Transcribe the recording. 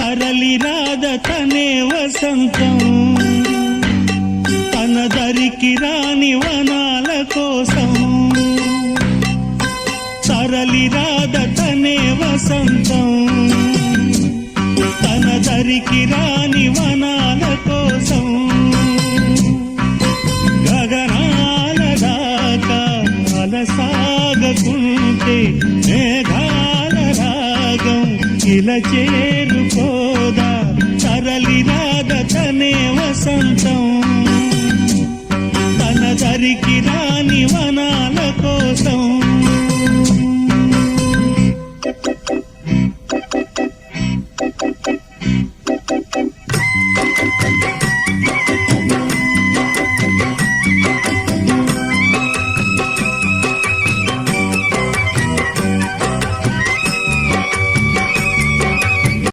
తరలి రాద తనే వసంతం తన దరికి రాని వనాల కోసం తరలి రాద తనే వసంతం తన దరికి రాని వనాల కోసం గగనాల దాకా అలసాగకుంటే మేఘాల రాగం ఇలా చేరుకోదా తరలి రాద తనే వసంతం తన దరికి రాని వనాల కోసం